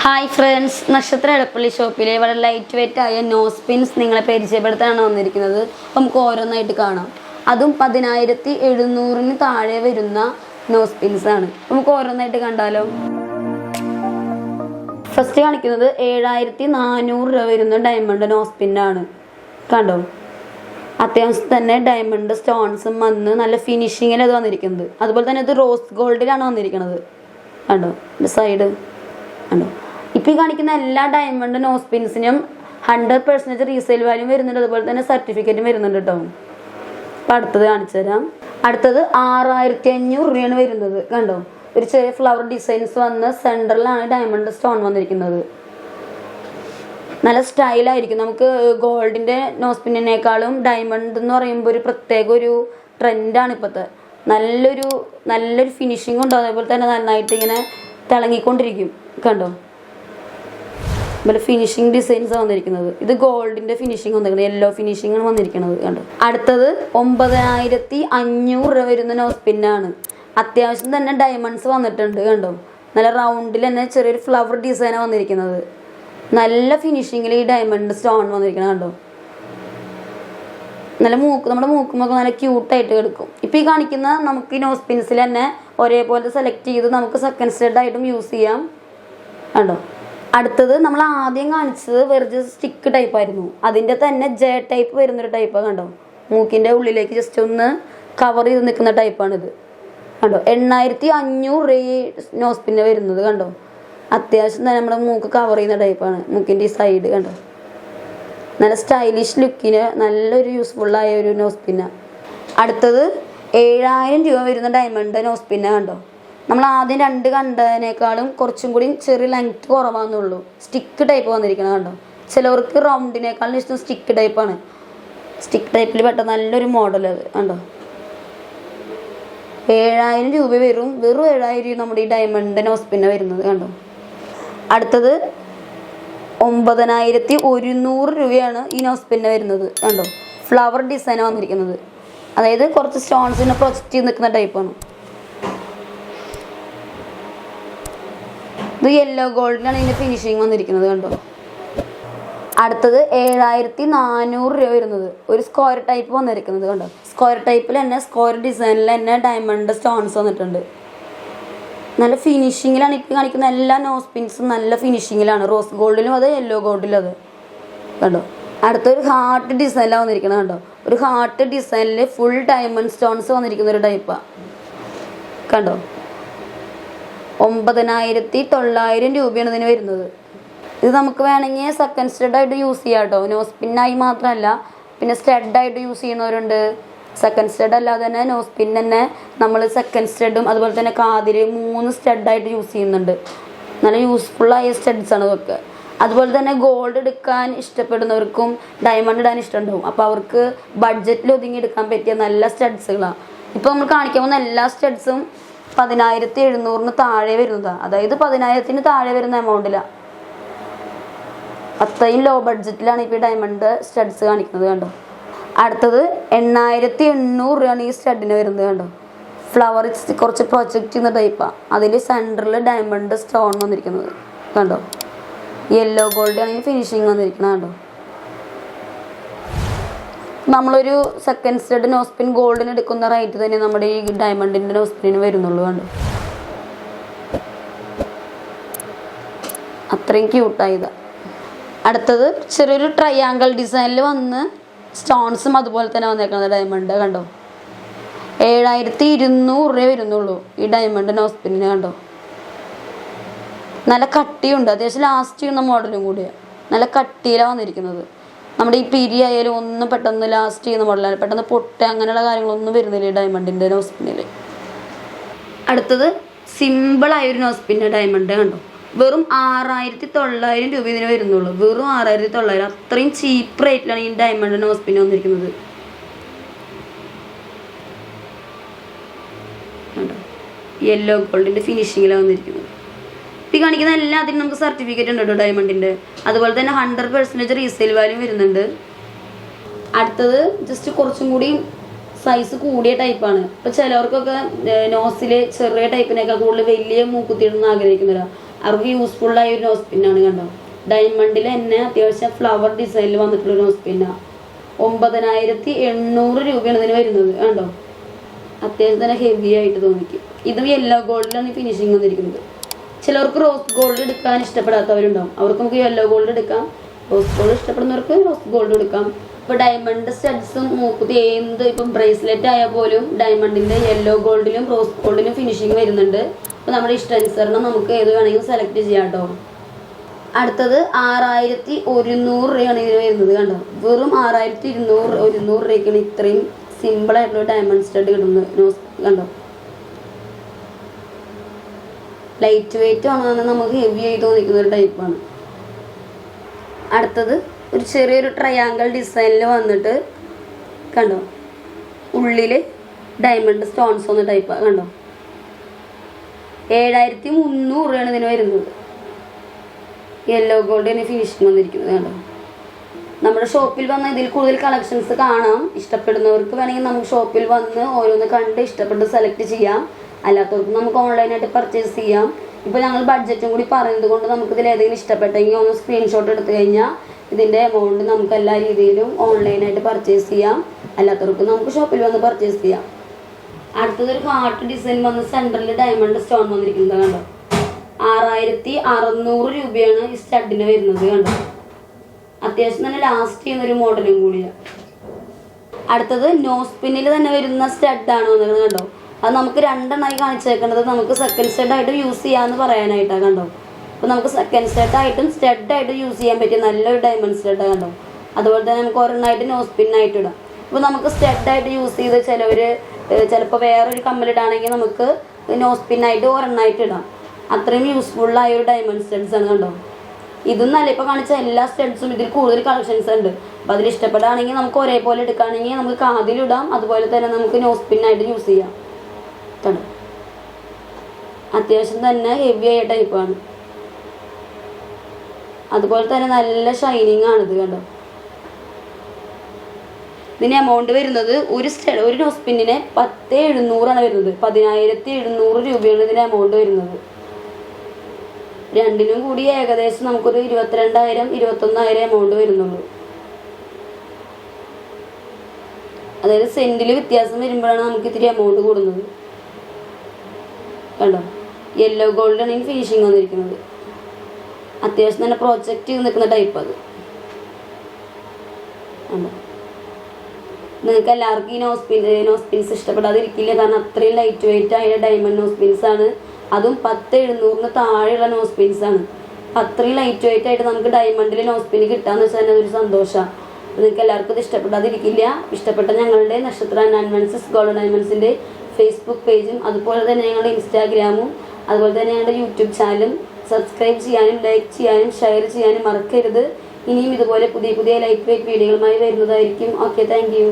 Hi friends, നക്ഷത്ര എടപ്പള്ളി ഷോപ്പിലെ വളരെ light weight ആയ നോസ് പിൻസ് നിങ്ങളെ പരിചയപ്പെടുത്താനാണ് വന്നിരിക്കുന്നത്. അപ്പം നമുക്ക് ഓരോന്നായിട്ട് കാണാം. അതും 1770 താഴെ വരുന്ന നോസ് പിൻസ് ആണ്. നമുക്ക് ഓരോന്നായിട്ട് കണ്ടാലോ. ഫസ്റ്റ് കാണിക്കുന്നത് 7400 രൂപ വരുന്ന ഡയമണ്ട് നോസ് പിന്നാണ്. കണ്ടോ, അത്യാവശ്യം തന്നെ ഡയമണ്ട് സ്റ്റോൺസും വന്ന് നല്ല ഫിനിഷിങ്ങിൽ അത് വന്നിരിക്കുന്നത്. അതുപോലെ തന്നെ ഇത് റോസ് ഗോൾഡിലാണ് വന്നിരിക്കുന്നത്. കണ്ടോ ഇത് സൈഡ് കണ്ടോ. ഇപ്പം ഈ കാണിക്കുന്ന എല്ലാ ഡയമണ്ട് നോസ് പിൻസിനും 100% റീസെയിൽ വാല്യൂ വരുന്നുണ്ട്. അതുപോലെ തന്നെ സർട്ടിഫിക്കറ്റും വരുന്നുണ്ട് കേട്ടോ. അപ്പം അടുത്തത് കാണിച്ചു തരാം. അടുത്തത് 6500 രൂപയാണ് വരുന്നത്. കണ്ടോ, ഒരു ചെറിയ ഫ്ലവർ ഡിസൈൻസ് വന്ന് സെൻറ്ററിലാണ് ഡയമണ്ട് സ്റ്റോൺ വന്നിരിക്കുന്നത്. നല്ല സ്റ്റൈലായിരിക്കും. നമുക്ക് ഗോൾഡിൻ്റെ നോസ് പിന്നിനേക്കാളും ഡയമണ്ട് എന്ന് പറയുമ്പോൾ ഒരു പ്രത്യേക ഒരു ട്രെൻഡാണ് ഇപ്പോഴത്തെ. നല്ലൊരു ഫിനിഷിങ് ഉണ്ടാവും. അതേപോലെ തന്നെ നന്നായിട്ട് ഇങ്ങനെ തിളങ്ങിക്കൊണ്ടിരിക്കും. കണ്ടോ, അതുപോലെ ഫിനിഷിങ് ഡിസൈൻസ് വന്നിരിക്കുന്നത്. ഇത് ഗോൾഡിൻ്റെ ഫിനിഷിങ് വന്നിരിക്കുന്നത്, യെല്ലോ ഫിനിഷിംഗ് ആണ് വന്നിരിക്കുന്നത്. കണ്ടോ. അടുത്തത് 9500 രൂപ വരുന്ന നോസ് പിന്നാണ്. അത്യാവശ്യം തന്നെ ഡയമണ്ട്സ് വന്നിട്ടുണ്ട്. കണ്ടോ, നല്ല റൗണ്ടിൽ തന്നെ ചെറിയൊരു ഫ്ലവർ ഡിസൈനാണ് വന്നിരിക്കുന്നത്. നല്ല ഫിനിഷിങ്ങിൽ ഈ ഡയമണ്ട് സ്റ്റോൺ വന്നിരിക്കുന്നത്. കണ്ടോ, നല്ല നമ്മുടെ മൂക്കുമൊക്കെ നല്ല ക്യൂട്ടായിട്ട് കിടക്കും. ഇപ്പം ഈ കാണിക്കുന്ന നമുക്ക് ഈ നോസ് പിൻസിൽ തന്നെ ഒരേപോലെ സെലക്ട് ചെയ്ത് നമുക്ക് സെക്കൻഡ് സ്റ്റഡ് ആയിട്ടും യൂസ് ചെയ്യാം. കണ്ടോ. അടുത്തത് നമ്മൾ ആദ്യം കാണിച്ചത് വെറുതെ സ്റ്റിക്ക് ടൈപ്പ് ആയിരുന്നു. അതിൻ്റെ തന്നെ ജെ ടൈപ്പ് വരുന്നൊരു ടൈപ്പാണ്. കണ്ടോ, മൂക്കിൻ്റെ ഉള്ളിലേക്ക് ജസ്റ്റ് ഒന്ന് കവർ ചെയ്ത് നിൽക്കുന്ന ടൈപ്പാണിത്. കണ്ടോ, 8500 നോസ് പിന്നെ വരുന്നത്. കണ്ടോ, അത്യാവശ്യം തന്നെ നമ്മുടെ മൂക്ക് കവർ ചെയ്യുന്ന ടൈപ്പാണ്. മൂക്കിൻ്റെ ഈ സൈഡ് കണ്ടോ, നല്ല സ്റ്റൈലിഷ് ലുക്കിന് നല്ലൊരു യൂസ്ഫുള്ളായ ഒരു നോസ് പിന്ന. അടുത്തത് 7000 രൂപ വരുന്ന ഡയമണ്ട് നോസ് പിന്ന. കണ്ടോ, നമ്മൾ ആദ്യം രണ്ട് കണ്ടതിനേക്കാളും കുറച്ചും കൂടി ചെറിയ ലെങ്ത് കുറവാണെന്നുള്ളൂ. സ്റ്റിക്ക് ടൈപ്പ് വന്നിരിക്കണം. കണ്ടോ, ചിലവർക്ക് റൗണ്ടിനേക്കാളും ഇഷ്ടം സ്റ്റിക്ക് ടൈപ്പാണ്. സ്റ്റിക്ക് ടൈപ്പിൽ പെട്ട നല്ലൊരു മോഡൽ അത്. കണ്ടോ, 7000 രൂപ വെറും 7000 രൂപ നമ്മുടെ ഈ ഡയമണ്ട് നോസ് പിന്ന വരുന്നത്. കണ്ടോ. അടുത്തത് 9100 രൂപയാണ് ഈ നോസ് പിന്ന വരുന്നത്. കണ്ടോ, ഫ്ലവർ ഡിസൈൻ വന്നിരിക്കുന്നത്. അതായത് കുറച്ച് സ്റ്റോൺസിനെ പ്രൊജക്റ്റ് ചെയ്ത് നിൽക്കുന്ന ടൈപ്പാണ്. ഇത് യെല്ലോ ഗോൾഡിലാണ് ഇതിൻ്റെ ഫിനിഷിങ് വന്നിരിക്കുന്നത്. കണ്ടോ. അടുത്തത് 7400 രൂപ വരുന്നത്. ഒരു സ്ക്വയർ ടൈപ്പ് വന്നിരിക്കുന്നത്. കണ്ടോ, സ്ക്വയർ ടൈപ്പിൽ തന്നെ സ്ക്വയർ ഡിസൈനിൽ തന്നെ ഡയമണ്ട് സ്റ്റോൺസ് വന്നിട്ടുണ്ട്. നല്ല ഫിനിഷിങ്ങിലാണ് ഇപ്പം കാണിക്കുന്ന എല്ലാ നോസ് പിൻസും. നല്ല ഫിനിഷിങ്ങിലാണ്. റോസ് ഗോൾഡിലും അത്, യെല്ലോ ഗോൾഡിലും അത്. കണ്ടോ. അടുത്തൊരു ഹാർട്ട് ഡിസൈനിലാണ് വന്നിരിക്കുന്നത്. കണ്ടോ, ഒരു ഹാർട്ട് ഡിസൈനിൽ ഫുൾ ഡയമണ്ട് സ്റ്റോൺസ് വന്നിരിക്കുന്ന ഒരു ടൈപ്പാണ്. കണ്ടോ, 9900 രൂപയാണ് ഇതിന് വരുന്നത്. ഇത് നമുക്ക് വേണമെങ്കിൽ സെക്കൻഡ് സ്റ്റഡായിട്ട് യൂസ് ചെയ്യാം കേട്ടോ. നോസ് പിന്നായി മാത്രമല്ല, പിന്നെ സ്റ്റഡായിട്ട് യൂസ് ചെയ്യുന്നവരുണ്ട്. സെക്കൻഡ് സ്റ്റഡ് അല്ലാതെ തന്നെ നോസ് പിൻ തന്നെ നമ്മൾ സെക്കൻഡ് സ്റ്റഡും അതുപോലെ തന്നെ കാതിൽ 3 സ്റ്റഡായിട്ട് യൂസ് ചെയ്യുന്നുണ്ട്. നല്ല യൂസ്ഫുള്ളായ സ്റ്റഡ്സാണ് ഇതൊക്കെ. അതുപോലെ തന്നെ ഗോൾഡ് എടുക്കാൻ ഇഷ്ടപ്പെടുന്നവർക്കും ഡയമണ്ട് ഇടാൻ ഇഷ്ടമുണ്ടാവും. അപ്പോൾ അവർക്ക് ബഡ്ജറ്റിൽ ഒതുങ്ങി എടുക്കാൻ പറ്റിയ നല്ല സ്റ്റഡ്സുകളാണ്. ഇപ്പോൾ നമ്മൾ കാണിക്കാൻ പോകുന്ന എല്ലാ സ്റ്റഡ്സും 10700 താഴെ വരുന്നതാണ്. അതായത് 10000 താഴെ വരുന്ന എമൗണ്ടിലാണ്. അത്രയും ലോ ബഡ്ജറ്റിലാണ് ഇപ്പോൾ ഡയമണ്ട് സ്റ്റഡ്സ് കാണിക്കുന്നത്. കണ്ടോ. അടുത്തത് 8800 രൂപയാണ് ഈ സ്റ്റഡിന് വരുന്നത്. കണ്ടോ, ഫ്ലവർ കുറച്ച് പ്രൊജക്റ്റ് ചെയ്യുന്ന ടൈപ്പാണ്. അതിൽ സെൻറ്ററിൽ ഡയമണ്ട് സ്റ്റോൺ വന്നിരിക്കുന്നത്. കണ്ടോ, യെല്ലോ ഗോൾഡ് ആണ് ഫിനിഷിങ് വന്നിരിക്കുന്നത്. കണ്ടോ, നമ്മളൊരു സെക്കൻഡ് സ്റ്റഡ് നോസ്പിൻ ഗോൾഡിന് എടുക്കുന്ന റേറ്റ് തന്നെ നമ്മുടെ ഈ ഡയമണ്ടിൻ്റെ നോസ്പിന് വരുന്നുള്ളൂ. കണ്ടോ, അത്രയും ക്യൂട്ടായതാണ്. അടുത്തത് ചെറിയൊരു ട്രയാങ്കിൾ ഡിസൈനിൽ വന്ന് സ്റ്റോൺസും അതുപോലെ തന്നെ വന്നേക്കുന്നത് ഡയമണ്ട്. കണ്ടോ, 7200 രൂപ വരുന്നുള്ളൂ ഈ ഡയമണ്ട് നോസ്പിന്നിന്. കണ്ടോ, നല്ല കട്ടിയുണ്ട്. അത്യാവശ്യം ലാസ്റ്റ് ചെയ്യുന്ന മോഡലും കൂടിയാണ്. നല്ല കട്ടിയിലാണ് വന്നിരിക്കുന്നത്. നമ്മുടെ ഈ പിരി ആയാലും ഒന്നും പെട്ടെന്ന് ലാസ്റ്റ് ചെയ്യുന്ന മോഡലാണ്. പെട്ടെന്ന് പൊട്ട അങ്ങനെയുള്ള കാര്യങ്ങളൊന്നും വരുന്നില്ല ഈ ഡയമണ്ടിൻ്റെ നോസ്പിന്നിൽ. അടുത്തത് സിമ്പിളായൊരു നോസ്പിന്ന ഡയമണ്ട്. കണ്ടോ, വെറും 6900 രൂപ ഇതിന് വരുന്നുള്ളൂ. വെറും 6900. അത്രയും ചീപ്പ് റേറ്റിലാണ് ഈ ഡയമണ്ട് നോസ്പിൻ വന്നിരിക്കുന്നത്. യെല്ലോ ഗോൾഡിൻ്റെ ഫിനിഷിങ്ങിലാണ് വന്നിരിക്കുന്നത്. ഈ കാണിക്കുന്ന എല്ലാത്തിനും നമുക്ക് സർട്ടിഫിക്കറ്റ് ഉണ്ട് കേട്ടോ ഡയമണ്ടിൻ്റെ. അതുപോലെ തന്നെ 100% റീസെയിൽ വാല്യൂ വരുന്നുണ്ട്. അടുത്തത് ജസ്റ്റ് കുറച്ചും കൂടി സൈസ് കൂടിയ ടൈപ്പാണ്. ഇപ്പോൾ ചിലവർക്കൊക്കെ നോസിൽ ചെറിയ ടൈപ്പിനേക്കാൾ കൂടുതൽ വലിയ മൂക്കുത്തിയിടണമെന്ന് ആഗ്രഹിക്കുന്നവരാണ്. അവർക്ക് യൂസ്ഫുള്ളായ ഒരു നോസ് പിന്നാണ്. കണ്ടോ, ഡയമണ്ടിൽ തന്നെ അത്യാവശ്യം ഫ്ലവർ ഡിസൈനിൽ വന്നിട്ടുള്ള നോസ് പിന്നാണ്. 9800 രൂപയാണ് ഇതിന് വരുന്നത്. കണ്ടോ, അത്യാവശ്യം തന്നെ ഹെവി ആയിട്ട് തോന്നിക്കും. ഇതും യെല്ലോ ഗോൾഡിലാണ് ഫിനിഷിങ് വന്നിരിക്കുന്നത്. ചിലർക്ക് റോസ് ഗോൾഡ് എടുക്കാൻ ഇഷ്ടപ്പെടാത്തവരുണ്ടാവും, അവർക്ക് നമുക്ക് യെല്ലോ ഗോൾഡ് എടുക്കാം. റോസ് ഗോൾഡ് ഇഷ്ടപ്പെടുന്നവർക്ക് റോസ് ഗോൾഡ് എടുക്കാം. ഇപ്പോൾ ഡയമണ്ട് സ്റ്റഡ്സും മൂക്കുത്തി എന്ത് ഇപ്പം ബ്രേസ്ലെറ്റ് ആയാൽ പോലും ഡയമണ്ടിൻ്റെ യെല്ലോ ഗോൾഡിലും റോസ് ഗോൾഡിലും ഫിനിഷിങ് വരുന്നുണ്ട്. അപ്പോൾ നമ്മുടെ ഇഷ്ടാനുസരണം നമുക്ക് ഏത് വേണമെങ്കിലും സെലക്ട് ചെയ്യാം കേട്ടോ. അടുത്തത് 6100 രൂപയാണ് ഇതിന് വരുന്നത്. കണ്ടോ, വെറും 6200 രൂപയ്ക്കാണ് ഇത്രയും സിമ്പിളായിട്ടുള്ള ഡയമണ്ട് സ്റ്റഡ് കിട്ടുന്നത്. കണ്ടോ, ലൈറ്റ് വെയിറ്റ് ആണെന്ന് നമുക്ക് ഹെവി ആയി തോന്നിക്കുന്ന ഒരു ടൈപ്പാണ്. അടുത്തത് ഒരു ചെറിയൊരു ട്രയാങ്കിൾ ഡിസൈനിൽ വന്നിട്ട് കണ്ടോ, ഉള്ളിൽ ഡയമണ്ട് സ്റ്റോൺസ് വന്ന ടൈപ്പാണ്. കണ്ടോ, 7300 രൂപയാണ് ഇതിന് വരുന്നത്. യെല്ലോ ഗോൾഡിന് ഫിനിഷിങ് വന്നിരിക്കുന്നത്. കണ്ടോ, നമ്മുടെ ഷോപ്പിൽ വന്ന് ഇതിൽ കൂടുതൽ കളക്ഷൻസ് കാണാം. ഇഷ്ടപ്പെടുന്നവർക്ക് വേണമെങ്കിൽ നമുക്ക് ഷോപ്പിൽ വന്ന് ഓരോന്ന് കണ്ട് ഇഷ്ടപ്പെട്ട് സെലക്ട് ചെയ്യാം. അല്ലാത്തവർക്ക് നമുക്ക് ഓൺലൈനായിട്ട് പർച്ചേസ് ചെയ്യാം. ഇപ്പോൾ ഞങ്ങൾ ബഡ്ജറ്റും കൂടി പറയുന്നത് കൊണ്ട് നമുക്കിതിൽ ഏതെങ്കിലും ഇഷ്ടപ്പെട്ടെങ്കിൽ ഒന്ന് സ്ക്രീൻഷോട്ട് എടുത്തു കഴിഞ്ഞാൽ ഇതിൻ്റെ എമൗണ്ട് നമുക്ക് എല്ലാ രീതിയിലും ഓൺലൈനായിട്ട് പർച്ചേസ് ചെയ്യാം. അല്ലാത്തവർക്ക് നമുക്ക് ഷോപ്പിൽ വന്ന് പർച്ചേസ് ചെയ്യാം. അടുത്തതൊരു ഹാർട്ട് ഡിസൈൻ വന്ന് സെൻറ്ററിൽ ഡയമണ്ട് സ്റ്റോൺ വന്നിരിക്കുന്നത്. കണ്ടോ, 6600 രൂപയാണ് ഈ സ്റ്റഡിന് വരുന്നത്. കണ്ടോ, അത്യാവശ്യം തന്നെ ലാസ്റ്റ് ചെയ്യുന്നൊരു മോഡലും കൂടിയാണ്. അടുത്തത് നോസ് പിന്നിൽ തന്നെ വരുന്ന സ്റ്റഡാണ് വന്നിരുന്നത്. കണ്ടോ, അത് നമുക്ക് 2 എണ്ണമായി കാണിച്ചേക്കുന്നത് നമുക്ക് സെക്കൻഡ് സ്റ്റഡായിട്ട് യൂസ് ചെയ്യാമെന്ന് പറയാനായിട്ടാണ്. കണ്ടോ, അപ്പോൾ നമുക്ക് സെക്കൻഡ് സ്റ്റഡായിട്ടും സ്റ്റഡായിട്ടും യൂസ് ചെയ്യാൻ പറ്റിയ നല്ലൊരു ഡയമണ്ട് സ്റ്റഡാണ്. കണ്ടോ, അതുപോലെ തന്നെ നമുക്ക് ഒരെണ്ണമായിട്ട് നോസ് പിന്നായിട്ട് ഇടാം. അപ്പോൾ നമുക്ക് സ്റ്റഡായിട്ട് യൂസ് ചെയ്ത് ചിലവർ ചിലപ്പോൾ വേറൊരു കമ്മലിടാണെങ്കിൽ നമുക്ക് നോസ് പിന്നായിട്ട് ഒരെണ്ണമായിട്ട് ഇടാം. അത്രയും യൂസ്ഫുള്ളായ ഒരു ഡയമണ്ട് സ്റ്റഡ്സ് ആണ്. കണ്ടോ, ഇതും നല്ല ഇപ്പോൾ കാണിച്ച എല്ലാ സ്റ്റഡ്സും ഇതിൽ കൂടുതൽ കളക്ഷൻസ് ഉണ്ട്. അപ്പോൾ അതിൽ ഇഷ്ടപ്പെടുകയാണെങ്കിൽ നമുക്ക് ഒരേപോലെ എടുക്കുകയാണെങ്കിൽ നമുക്ക് കാതിലിടാം. അതുപോലെ തന്നെ നമുക്ക് നോസ് പിന്നായിട്ട് യൂസ് ചെയ്യാം. കണ്ടോ, അത്യാവശ്യം തന്നെ ഹെവി ആയ ടൈപ്പാണ്. അതുപോലെ തന്നെ നല്ല ഷൈനിങ് ആണിത്. കണ്ടോ, ഇതിന് എമൗണ്ട് വരുന്നത് ഒരു നോസ് പിന്നിന് 10700 വരുന്നത്. 10700 രൂപയാണ് ഇതിന് എമൗണ്ട് വരുന്നത്. രണ്ടിനും കൂടി ഏകദേശം നമുക്കൊരു 22,000 21,000 എമൗണ്ട് വരുന്നുള്ളൂ. അതായത് സെന്റിൽ വ്യത്യാസം വരുമ്പോഴാണ് നമുക്ക് ഇത്തിരി എമൗണ്ട് കൂടുന്നത്. കണ്ടോ, യെല്ലോ ഗോൾഡാണ് ഈ ഫിനിഷിങ് വന്നിരിക്കുന്നത്. അത്യാവശ്യം തന്നെ പ്രൊജക്റ്റ് ചെയ്ത് നിൽക്കുന്ന ടൈപ്പ് അത്. കണ്ടോ, നിങ്ങൾക്ക് എല്ലാവർക്കും ഈ നോസ് പിൻസ് ഇഷ്ടപ്പെടാതിരിക്കില്ല. കാരണം അത്രയും ലൈറ്റ് വെയിറ്റ് ആയ ഡയമണ്ട് നോസ് പിൻസ് ആണ്. അതും 10700 താഴെയുള്ള നോസ് പിൻസ് ആണ്. അത്രയും ലൈറ്റ് വെയിറ്റ് ആയിട്ട് നമുക്ക് ഡയമണ്ടിൽ നോസ് പിൻ കിട്ടാന്ന് വെച്ചാൽ തന്നെ അതൊരു സന്തോഷമാണ്. നിങ്ങൾക്ക് എല്ലാവർക്കും ഇത് ഇഷ്ടപ്പെടാതിരിക്കില്ല. ഇഷ്ടപ്പെട്ട ഞങ്ങളുടെ നക്ഷത്ര അഡ്വാൻസസ് ഗോൾഡ് ഡയമണ്ട്സിൻ്റെ ഫേസ്ബുക്ക് പേജും അതുപോലെ തന്നെ ഞങ്ങളുടെ ഇൻസ്റ്റാഗ്രാമും അതുപോലെ തന്നെ ഞങ്ങളുടെ യൂട്യൂബ് ചാനലും സബ്സ്ക്രൈബ് ചെയ്യാനും ലൈക്ക് ചെയ്യാനും ഷെയർ ചെയ്യാനും മറക്കരുത്. ഇനിയും ഇതുപോലെ പുതിയ പുതിയ ലൈറ്റ് വെയിറ്റ് വീഡിയോകളുമായി വരുന്നതായിരിക്കും. Okay, thank you.